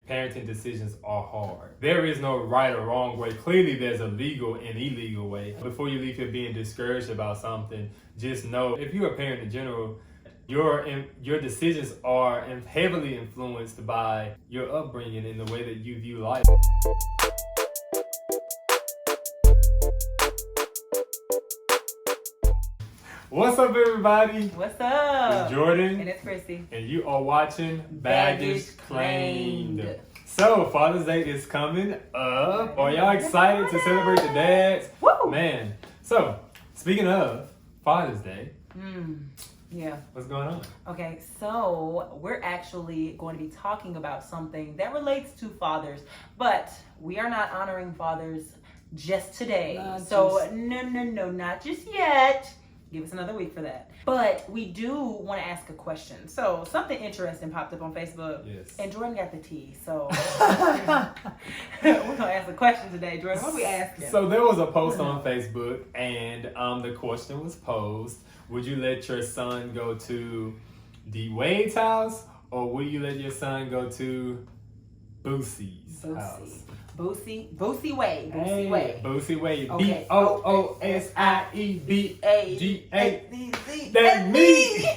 parenting decisions are hard. There is no right or wrong way. Clearly, there's a legal and illegal way. Before you leave here being discouraged about something, just know if you're a parent in general, your decisions are heavily influenced by your upbringing and the way that you view life. What's up, everybody? What's up? It's Jordan. And it's Chrissy. And you are watching Baggage Claimed. Claimed. So, Father's Day is coming up. Are y'all excited to celebrate the dads? Woo! Man. So, speaking of Father's Day, Yeah. what's going on? Okay, so we're actually going to be talking about something that relates to fathers, but we are not honoring fathers just today. No, not just yet. Give us another week for that. But we do want to ask a question. So something interesting popped up on Facebook. Yes. And Jordan got the tea. So we're going to ask a question today. Jordan, what are we asking? So there was a post on Facebook, and the question was posed: would you let your son go to Dwyane Wade's house, or would you let your son go to Boosie's house? Boosie Wade. Boosie Wade. Okay. Boosiewageda. That's me.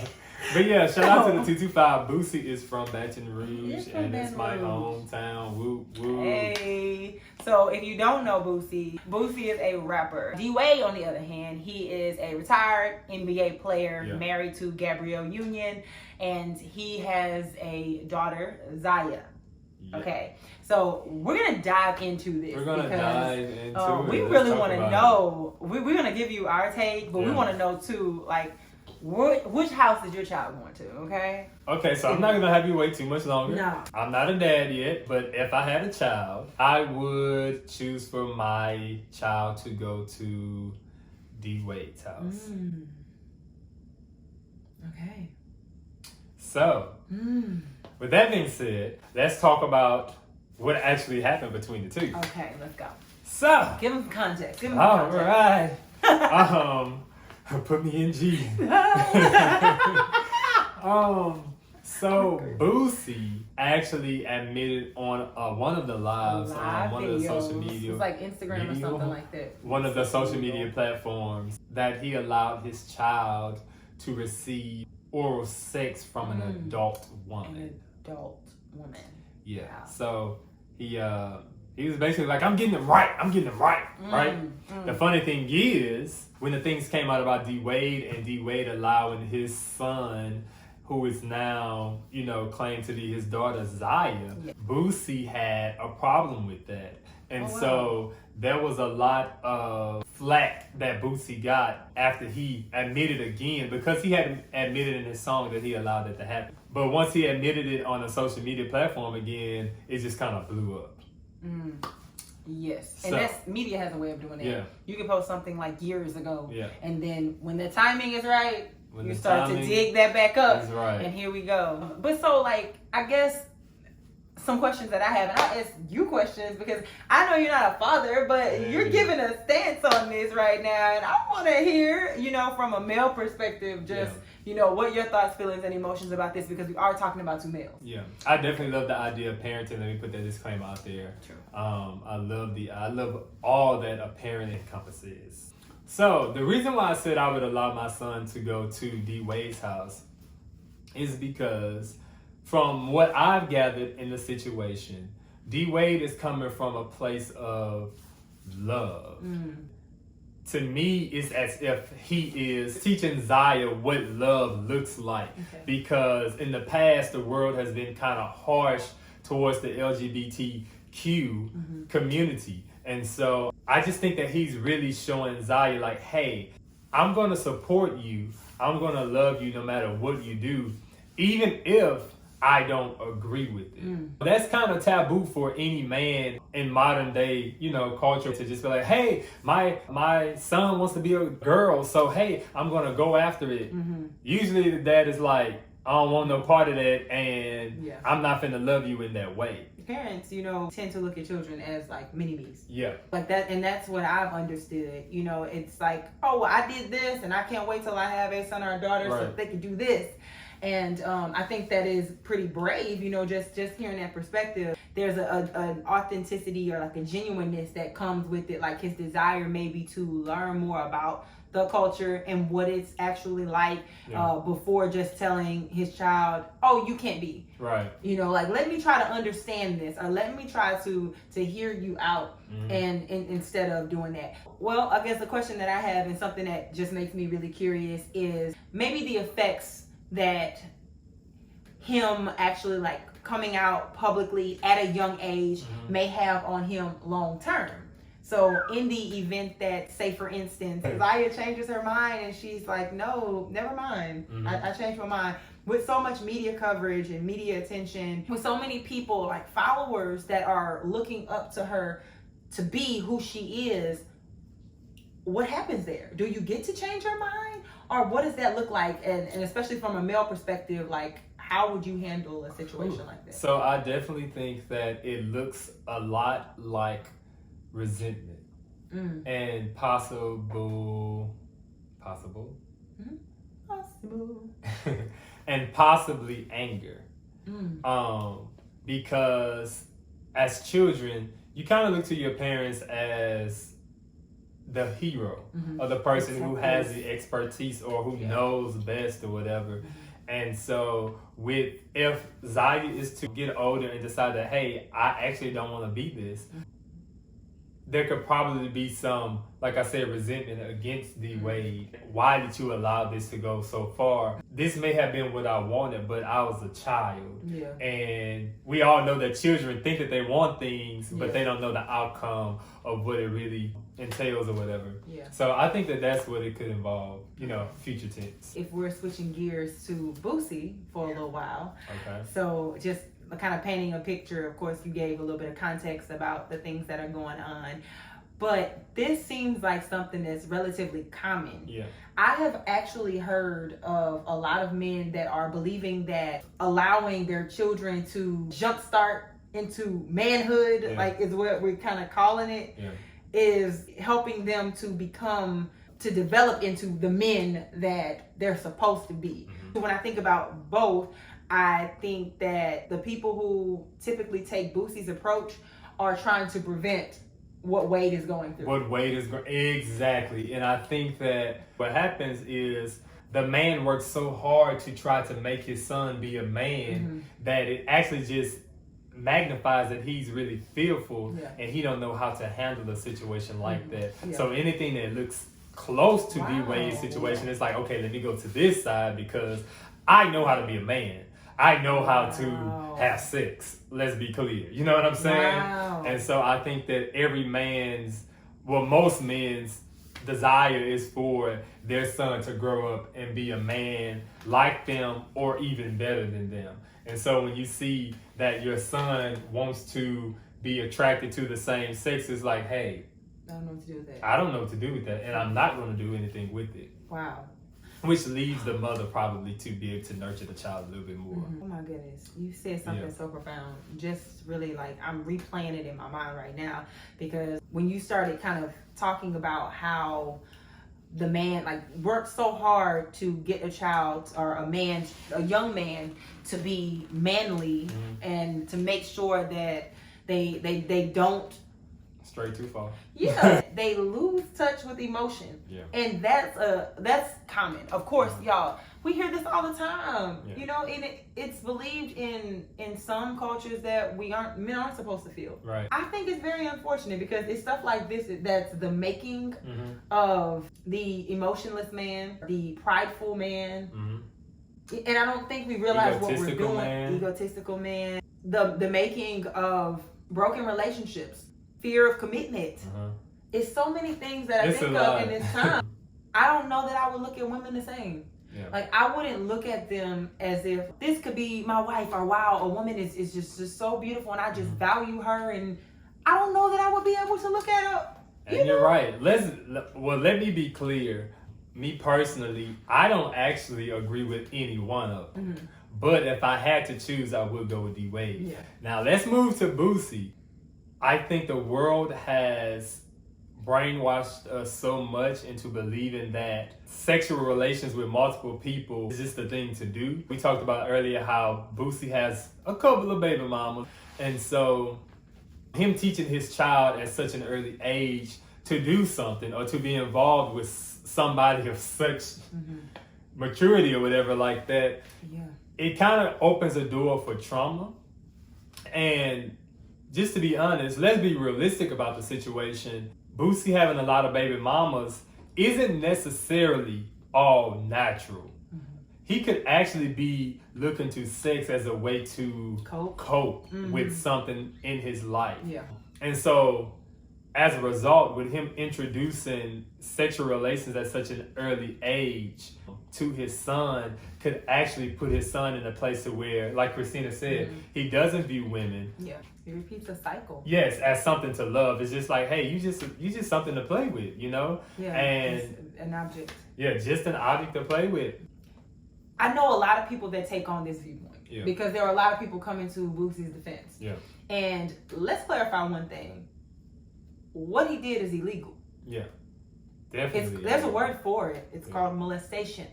But yeah, shout out to the 225. Boosie is from Baton Rouge, and it's my hometown. Woo woo. Hey. So if you don't know Boosie is a rapper. D-Wade, on the other hand, he is a retired NBA player, married to Gabrielle Union, and he has a daughter, Zaya. Yeah. Okay, so we're gonna dive into this. We're gonna dive into it. We really want to know. We're gonna give you our take, but we want to know too, like, which house is your child going to? Okay. Okay, so I'm not gonna have you wait too much longer. No. I'm not a dad yet, but if I had a child, I would choose for my child to go to D Wade's house. Okay. So. With that being said, let's talk about what actually happened between the two. Okay, let's go. So, give them context. All right. Put me in G. So Boosie actually admitted on one of the lives on one of the social media. It's like Instagram or something like that. One of the social media platforms, that he allowed his child to receive oral sex from an adult woman. Yeah. Wow. So he was basically like, I'm getting it right, right? The funny thing is, when the things came out about D Wade and D Wade allowing his son, who is now, claimed to be his daughter, Zaya, Boosie had a problem with that. And so there was a lot of flack that Boosie got after he admitted again, because he had admitted in his song that he allowed that to happen. But once he admitted it on a social media platform again, it just kind of blew up. Yes. So, and that's, media has a way of doing it. Yeah. You can post something like years ago. Yeah. And then when the timing is right, when you start to dig that back up. That's right. And here we go. But so, like, I guess some questions that I have, and I'll ask you questions because I know you're not a father, but you're giving a stance on this right now, and I want to hear, from a male perspective, just, what your thoughts, feelings, and emotions about this, because we are talking about two males. Yeah, I definitely love the idea of parenting. Let me put that disclaimer out there. True. I love all that a parent encompasses. So the reason why I said I would allow my son to go to D Wade's house is because, from what I've gathered in the situation, D Wade is coming from a place of love. To me, it's as if he is teaching Zaya what love looks like. Okay. Because in the past, the world has been kind of harsh towards the LGBTQ community. And so I just think that he's really showing Zaya, like, hey, I'm going to support you. I'm going to love you no matter what you do, even if I don't agree with it. That's kind of taboo for any man in modern day, culture, to just be like, hey, my son wants to be a girl, so hey, I'm gonna go after it. Usually the dad is like, I don't want no part of that, and I'm not finna love you in that way. Parents, tend to look at children as like mini-me's. Yeah. Like that, and that's what I've understood. It's like, oh, well, I did this, and I can't wait till I have a son or a daughter so they can do this. And I think that is pretty brave, just hearing that perspective. there's an authenticity or like a genuineness that comes with it, like his desire maybe to learn more about the culture and what it's actually like before just telling his child, oh, you can't be. Right. You know, like, let me try to understand this, or let me try to hear you out, and instead of doing that. Well, I guess the question that I have, and something that just makes me really curious, is maybe the effects that him actually like coming out publicly at a young age may have on him long term. So in the event that, say for instance, Zaya changes her mind and she's like, no, never mind, I changed my mind. With so much media coverage and media attention, with so many people, like followers that are looking up to her to be who she is, what happens there? Do you get to change her mind? Or what does that look like? And especially from a male perspective, like, how would you handle a situation like this? So I definitely think that it looks a lot like resentment and possible and possibly anger, because as children you kind of look to your parents as the hero or the person who has the expertise or who knows best or whatever. And so if Zaya is to get older and decide that, hey, I actually don't want to be this, there could probably be some, like I said, resentment against Wade. Why did you allow this to go so far? This may have been what I wanted, but I was a child. Yeah. And we all know that children think that they want things, but they don't know the outcome of what it really entails or whatever. Yeah. So I think that that's what it could involve, future tense. If we're switching gears to Boosie for a little while. Okay. So just kind of painting a picture, of course, you gave a little bit of context about the things that are going on. But this seems like something that's relatively common. Yeah. I have actually heard of a lot of men that are believing that allowing their children to jumpstart into manhood, like is what we're kind of calling it, is helping them to develop into the men that they're supposed to be. So when I think about both, I think that the people who typically take Boosie's approach are trying to prevent what Wade is going through. Exactly. And I think that what happens is the man works so hard to try to make his son be a man that it actually just magnifies that he's really fearful and he don't know how to handle a situation like that. Yeah. So anything that looks close to Wade's situation, it's like, okay, let me go to this side because I know how to be a man. I know how to have sex. Let's be clear. You know what I'm saying? Wow. And so I think that most men's desire is for their son to grow up and be a man like them or even better than them. And so when you see that your son wants to be attracted to the same sex, it's like, hey, I don't know what to do with that. I don't know what to do with that, and I'm not going to do anything with it. Wow. Which leaves the mother probably to be able to nurture the child a little bit more. Oh my goodness. You said something so profound. Just really like, I'm replaying it in my mind right now, because when you started kind of talking about how the man like works so hard to get a child or a young man to be manly and to make sure that they don't stray too far. Yeah, they lose touch with emotion. Yeah. And that's common. Of course, y'all, we hear this all the time. Yeah. And it's believed in some cultures that men aren't supposed to feel. Right. I think it's very unfortunate because it's stuff like this that's the making of the emotionless man, the prideful man. And I don't think we realize what we're doing. Egotistical man. The making of broken relationships. Fear of commitment. It's so many things that I think of in this time. I don't know that I would look at women the same. Yeah. Like, I wouldn't look at them as if this could be my wife, or wow, a woman is just so beautiful and I just value her, and I don't know that I would be able to look at her. And you're right. Let me be clear. Me personally, I don't actually agree with any one of them. But if I had to choose, I would go with Wade. Yeah. Now let's move to Boosie. I think the world has brainwashed us so much into believing that sexual relations with multiple people is just the thing to do. We talked about earlier how Boosie has a couple of baby mamas, And so him teaching his child at such an early age to do something or to be involved with somebody of such maturity or whatever like that, it kind of opens a door for trauma. And just to be honest, let's be realistic about the situation. Boosie having a lot of baby mamas isn't necessarily all natural. He could actually be looking to sex as a way to cope with something in his life. And so as a result, with him introducing sexual relations at such an early age to his son could actually put his son in a place to where, like Christina said, he doesn't view women. It repeats a cycle. Yes, as something to love. It's just like, hey, you just something to play with, you know? And just an object. Yeah, just an object to play with. I know a lot of people that take on this viewpoint because there are a lot of people coming to Boosie's defense. And let's clarify one thing. What he did is illegal. Definitely. There's a word for it. It's called molestation.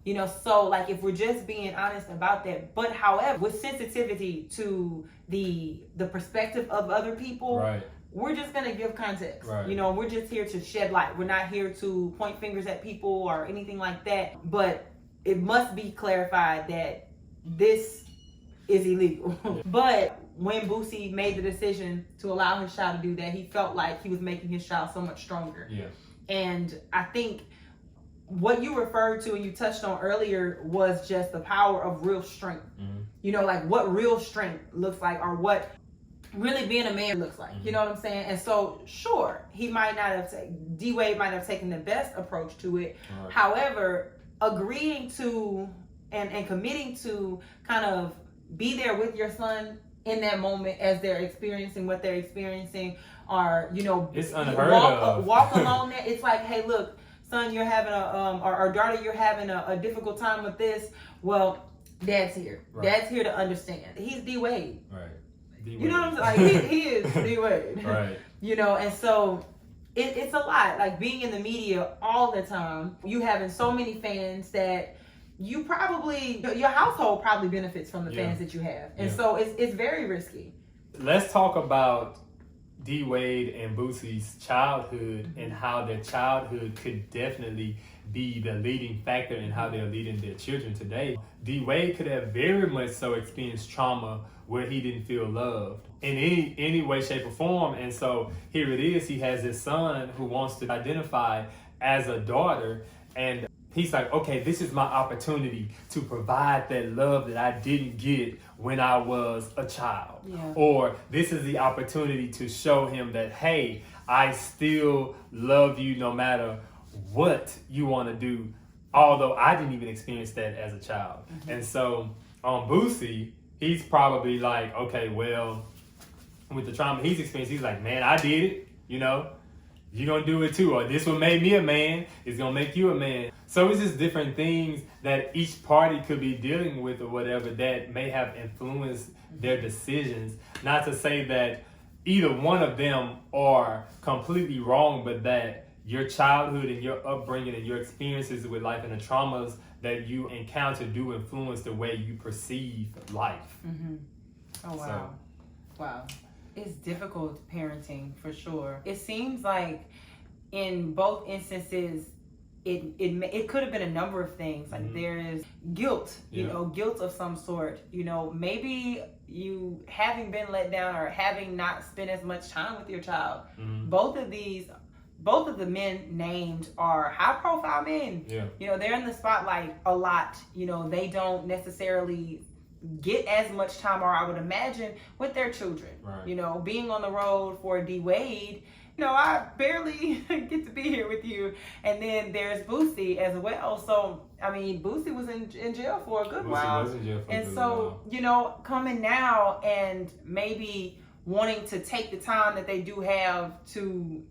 You know, so like if we're just being honest about that, but however, with sensitivity to the perspective of other people, we're just gonna give context. You know, we're just here to shed light. We're not here to point fingers at people or anything like that. But it must be clarified that this is illegal. But when Boosie made the decision to allow his child to do that, he felt like he was making his child so much stronger. And I think what you referred to and you touched on earlier was just the power of real strength. You know, like what real strength looks like, or what really being a man looks like. You know what I'm saying? And so, sure, he might not have D-Wade might have taken the best approach to it. However, agreeing to and committing to kind of be there with your son in that moment as they're experiencing what they're experiencing, or, you know, it's unheard of. Walk along there. It's like, hey, look, son, you're having or daughter, you're having a difficult time with this. Well, dad's here. Dad's here to understand. He's D-Wade. D-Wade. You know what I'm saying? Like, he is D-Wade. You know, and so it's a lot. Like being in the media all the time, you having so many fans that you probably, your household probably benefits from the fans that you have. And so it's very risky. Let's talk about D-Wade and Boosie's childhood and how their childhood could definitely be the leading factor in how they're leading their children today. D-Wade could have very much so experienced trauma where he didn't feel loved in any way, shape, or form. And so here it is, he has his son who wants to identify as a daughter, and he's like, okay, this is my opportunity to provide that love that I didn't get when I was a child. Or this is the opportunity to show him that, hey, I still love you no matter what you want to do, although I didn't even experience that as a child. And so on Boosie, he's probably like, okay, well, with the trauma he's experienced, he's like, man, I did it, you know, you're going to do it too. Or this what made me a man is going to make you a man. So it's just different things that each party could be dealing with or whatever that may have influenced their decisions. Not to say that either one of them are completely wrong, but that your childhood and your upbringing and your experiences with life and the traumas that you encounter do influence the way you perceive life. Oh, wow. Wow. It's difficult parenting for sure. It seems like in both instances, it could have been a number of things. Like there is guilt, you know, guilt of some sort. You know, maybe you having been let down or having not spent as much time with your child. Both of the men named are high profile men. You know, they're in the spotlight a lot. You know, they don't necessarily get as much time, or I would imagine, with their children. You know, being on the road for D-Wade, you know, I barely get to be here with you. And then there's Boosie as well. So, I mean, Boosie was in jail for a good while. And so, you know, coming now and maybe wanting to take the time that they do have to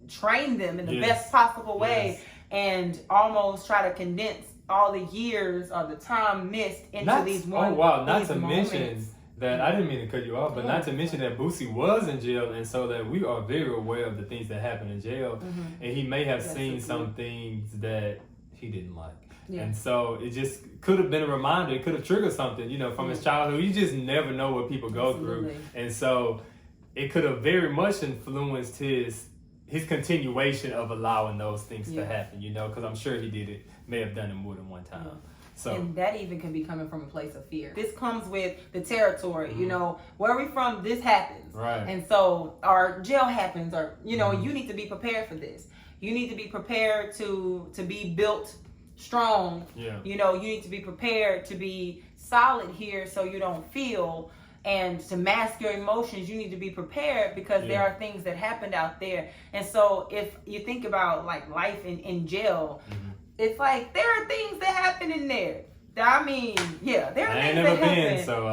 train them in the best possible way and almost try to condense all the years or the time missed into these moments. Not to mention that, I didn't mean to cut you off, but not to mention that Boosie was in jail, and so that we are very aware of the things that happen in jail, and he may have seen some things that he didn't like. And so it just could have been a reminder. It could have triggered something, you know, from his childhood. You just never know what people go through. And so it could have very much influenced his continuation of allowing those things to happen, you know, because I'm sure may have done it more than one time. So, and that even can be coming from a place of fear. This comes with the territory, you know, where we from, this happens. Right. And so our jail happens, or, you know, you need to be prepared for this. You need to be prepared to be built strong. Yeah. You know, you need to be prepared to be solid here so you don't feel, and to mask your emotions. You need to be prepared because there are things that happened out there. And so if you think about like life in jail, it's like there are things that happen in there. I mean, there are things that happen. I ain't never been, so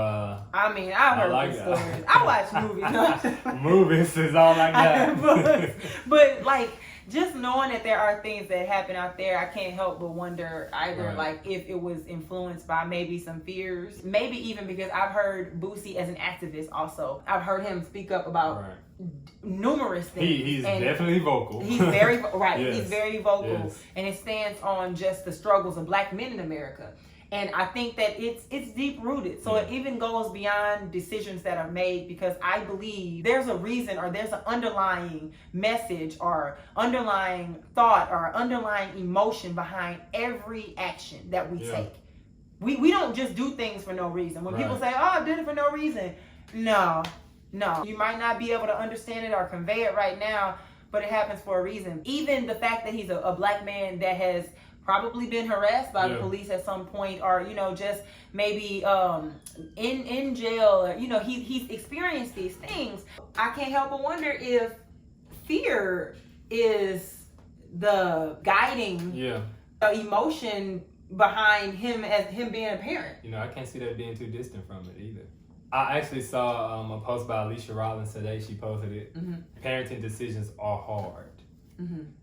I mean, I've heard like the stories. I watch movies. Movies is all I got. But like, just knowing that there are things that happen out there, I can't help but wonder either like if it was influenced by maybe some fears, maybe even because I've heard Boosie as an activist also. I've heard him speak up about numerous things. He's definitely vocal. He's very He's very vocal, and it stands on just the struggles of Black men in America. And I think that it's deep rooted. So it even goes beyond decisions that are made, because I believe there's a reason, or there's an underlying message, or underlying thought, or underlying emotion behind every action that we take. We don't just do things for no reason. When people say, "Oh, I did it for no reason," no. You might not be able to understand it or convey it right now, but it happens for a reason. Even the fact that he's a Black man that has probably been harassed by the police at some point, or, you know, just maybe in jail, or, you know, he's experienced these things. I can't help but wonder if fear is the guiding emotion behind him being a parent. You know, I can't see that being too distant from it either. I actually saw a post by Alicia Rollins today. She posted it. Parenting decisions are hard.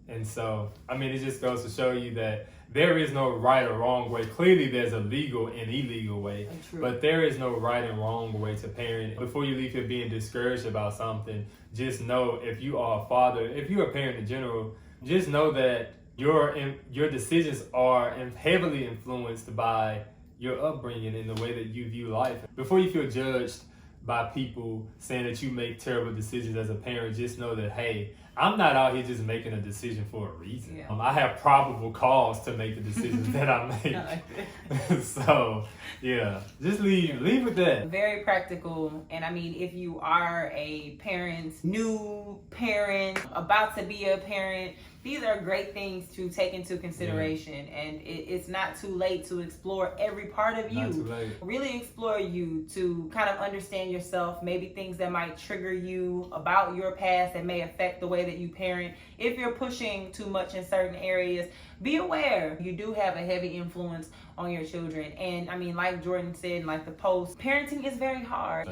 And so, I mean, it just goes to show you that there is no right or wrong way. Clearly, there's a legal and illegal way, but there is no right and wrong way to parent. Before you leave here being discouraged about something, just know, if you are a father, if you're a parent in general, just know that your decisions are heavily influenced by your upbringing and the way that you view life. Before you feel judged by people saying that you make terrible decisions as a parent, just know that, hey, I'm not out here just making a decision for a reason. I have probable cause to make the decisions that I make. So, just leave with that. Very practical. And I mean, if you are a parent, new parent, about to be a parent, these are great things to take into consideration. And it's not too late to explore every part of you. Not too late. Really explore you, to kind of understand yourself, maybe things that might trigger you about your past that may affect the way that you parent. If you're pushing too much in certain areas, be aware you do have a heavy influence on your children. And I mean, like Jordan said, like the post, parenting is very hard.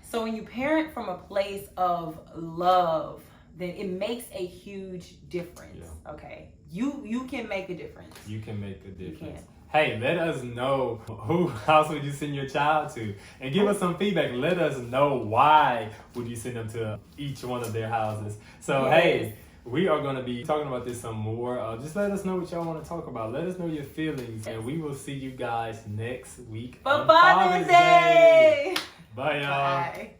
So when you parent from a place of love, then it makes a huge difference. Okay, you can make a difference. You can make a difference. Hey, let us know who house would you send your child to, and give us some feedback. Let us know why would you send them to each one of their houses. So hey, we are going to be talking about this some more. Just let us know what y'all want to talk about. Let us know your feelings, and we will see you guys next week for Father's Day. Bye, y'all. Bye.